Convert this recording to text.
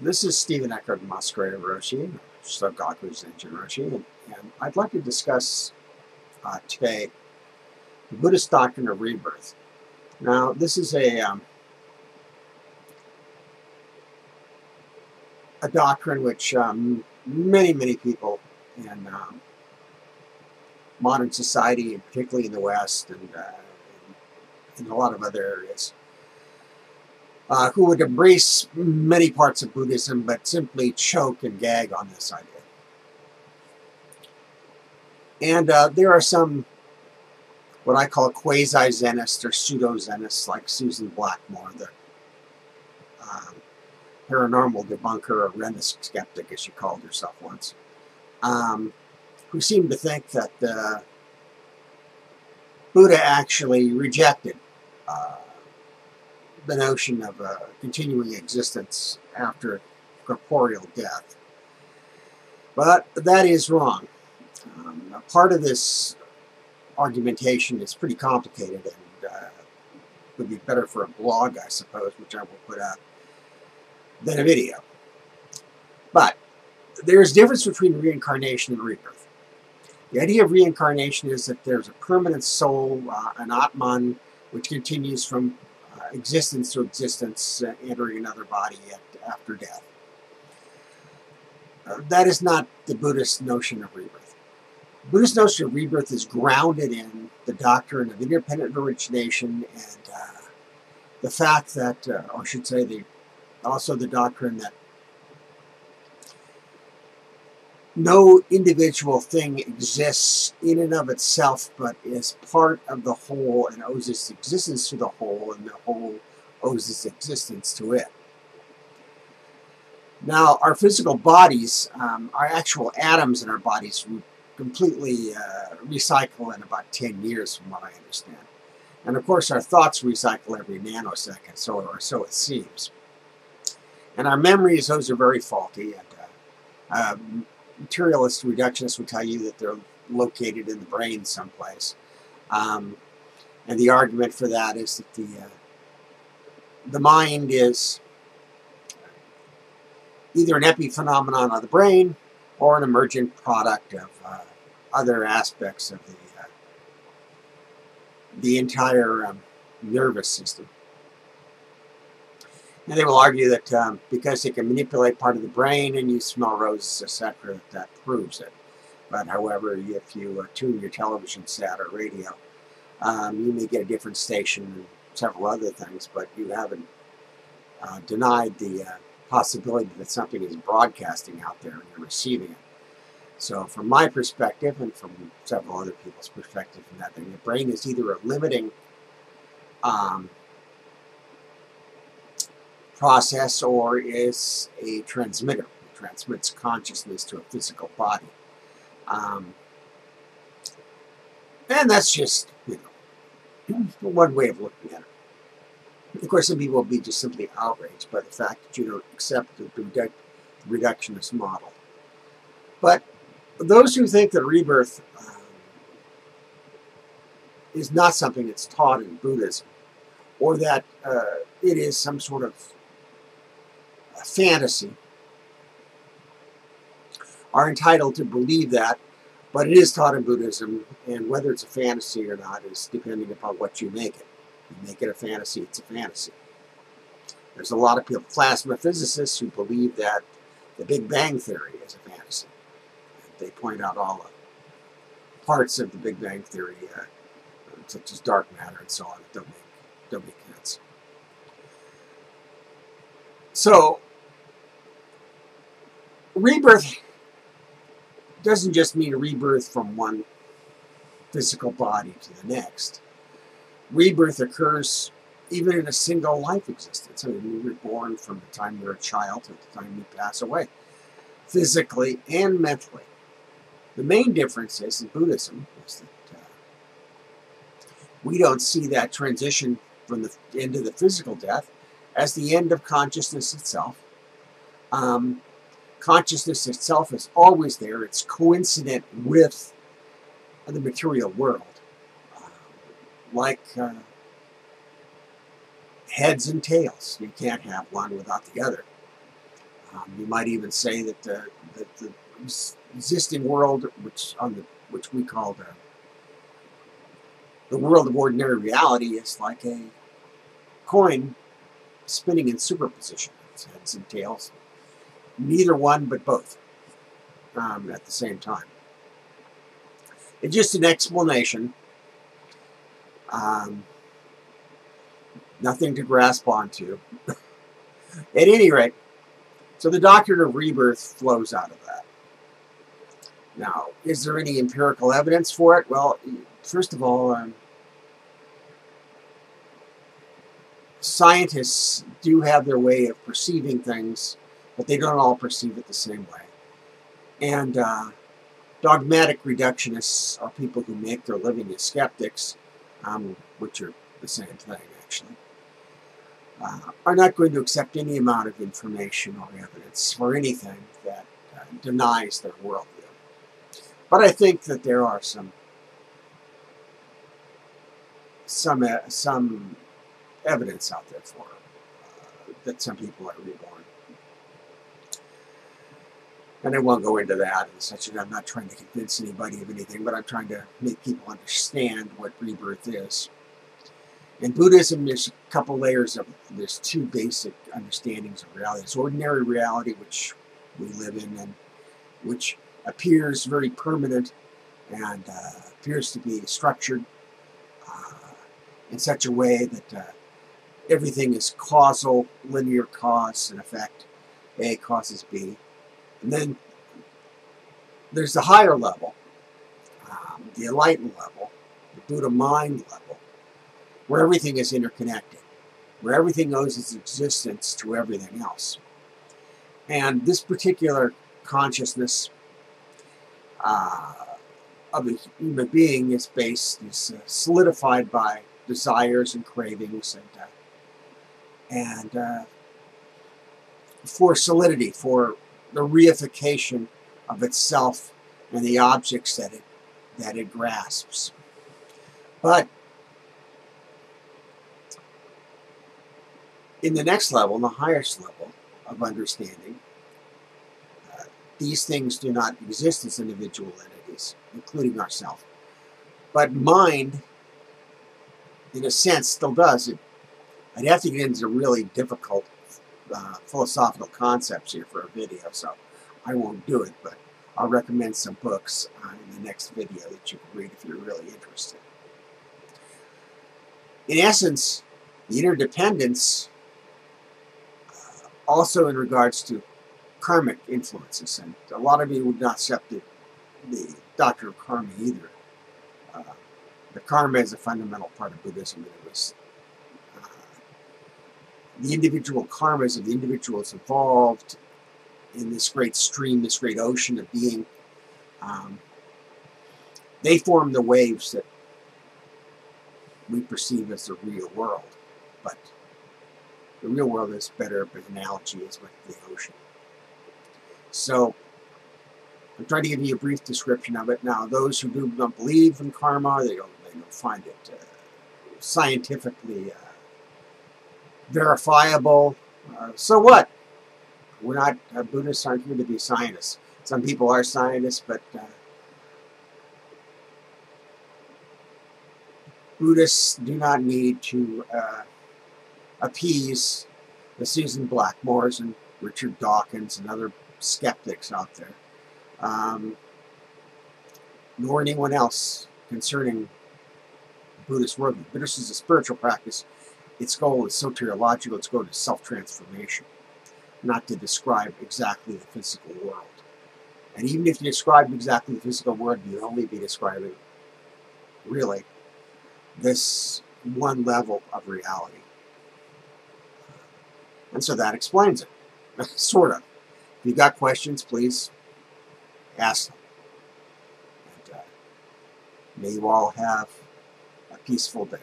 This is Stephen Eckhart Masquerade Roshi, Sogaku Zen Roshi, and I'd like to discuss today the Buddhist doctrine of rebirth. Now, this is a doctrine which many people in modern society, and particularly in the West and in a lot of other areas, who would embrace many parts of Buddhism but simply choke and gag on this idea. And there are some what I call quasi-Zenists or pseudo-Zenists like Susan Blackmore, the paranormal debunker or Renist skeptic, as she called herself once, who seem to think that Buddha actually rejected the notion of a continuing existence after corporeal death. But that is wrong. Part of this argumentation is pretty complicated and would be better for a blog, I suppose, which I will put out, than a video. But there's a difference between reincarnation and rebirth. The idea of reincarnation is that there's a permanent soul, an Atman, which continues from existence to existence, entering another body after death. That is not the Buddhist notion of rebirth. The Buddhist notion of rebirth is grounded in the doctrine of independent origination and the fact that, or I should say, also the doctrine that no individual thing exists in and of itself, but is part of the whole and owes its existence to the whole, and the whole owes its existence to it. Now, our physical bodies, our actual atoms in our bodies, completely recycle in about 10 years, from what I understand. And of course, our thoughts recycle every nanosecond, or so it seems. And our memories, those are very faulty. And materialist reductionists will tell you that they're located in the brain someplace. And the argument for that is that the mind is either an epiphenomenon of the brain or an emergent product of other aspects of the entire nervous system. And they will argue that because they can manipulate part of the brain and you smell roses, etc., that proves it. But however, if you tune your television set or radio, you may get a different station and several other things, but you haven't denied the possibility that something is broadcasting out there and you're receiving it. So from my perspective, and from several other people's perspective from that thing, the brain is either a limiting process or is a transmitter. It transmits consciousness to a physical body. And that's just, one way of looking at it. Of course, some people will be just simply outraged by the fact that you don't accept the reductionist model. But those who think that rebirth is not something that's taught in Buddhism, or that it is some sort of fantasy, are entitled to believe that, but it is taught in Buddhism, and whether it's a fantasy or not is depending upon what you make it. You make it a fantasy, it's a fantasy. There's a lot of people, plasma physicists, who believe that the Big Bang Theory is a fantasy. They point out all the parts of the Big Bang Theory, such as dark matter and so on, that don't make sense. So, rebirth doesn't just mean rebirth from one physical body to the next. Rebirth occurs even in a single life existence. I mean, we're born from the time we're a child to the time we pass away, physically and mentally. The main difference is in Buddhism is that we don't see that transition from the end of the physical death as the end of consciousness itself. Consciousness itself is always there. It's coincident with the material world. Like heads and tails. You can't have one without the other. You might even say that the existing world, which we call the world of ordinary reality, is like a coin spinning in superposition. It's heads and tails. Neither one, but both at the same time. It's just an explanation. Nothing to grasp onto. At any rate, so the doctrine of rebirth flows out of that. Now, is there any empirical evidence for it? Well, first of all, scientists do have their way of perceiving things, but they don't all perceive it the same way. And dogmatic reductionists are people who make their living as skeptics, which are the same thing, actually, are not going to accept any amount of information or evidence for anything that denies their worldview. But I think that there are some evidence out there for that some people are reborn. And I won't go into that and such. I'm not trying to convince anybody of anything, but I'm trying to make people understand what rebirth is. In Buddhism, there's a couple layers of, there's two basic understandings of reality. There's ordinary reality, which we live in, and which appears very permanent and appears to be structured in such a way that everything is causal, linear cause and effect. A causes B. And then there's the higher level, the enlightened level, the Buddha mind level, where everything is interconnected, where everything owes its existence to everything else. And this particular consciousness of a human being is solidified by desires and cravings, and for solidity, for the reification of itself and the objects that it grasps. But in the next level, the highest level of understanding, these things do not exist as individual entities, including ourselves. But mind, in a sense, still does. I'd have to get into really difficult philosophical concepts here for a video, so I won't do it, but I'll recommend some books in the next video that you can read if you're really interested. In essence, the interdependence, also in regards to karmic influences, and a lot of you would not accept the doctrine of karma either. The karma is a fundamental part of Buddhism, and it was the individual karmas of the individuals involved in this great stream, this great ocean of being. They form the waves that we perceive as the real world, but the real world is better, but analogy is with the ocean. So I'm trying to give you a brief description of it. Now, those who don't believe in karma, they don't find it scientifically verifiable. So what? We're not, Buddhists aren't here to be scientists. Some people are scientists, but Buddhists do not need to appease the Susan Blackmores and Richard Dawkins and other skeptics out there, nor anyone else concerning Buddhist worldview. Buddhism is a spiritual practice. Its goal is soteriological. Its goal is self-transformation, not to describe exactly the physical world. And even if you describe exactly the physical world, you'd only be describing, really, this one level of reality. And so that explains it, sort of. If you've got questions, please ask them. And may you all have a peaceful day.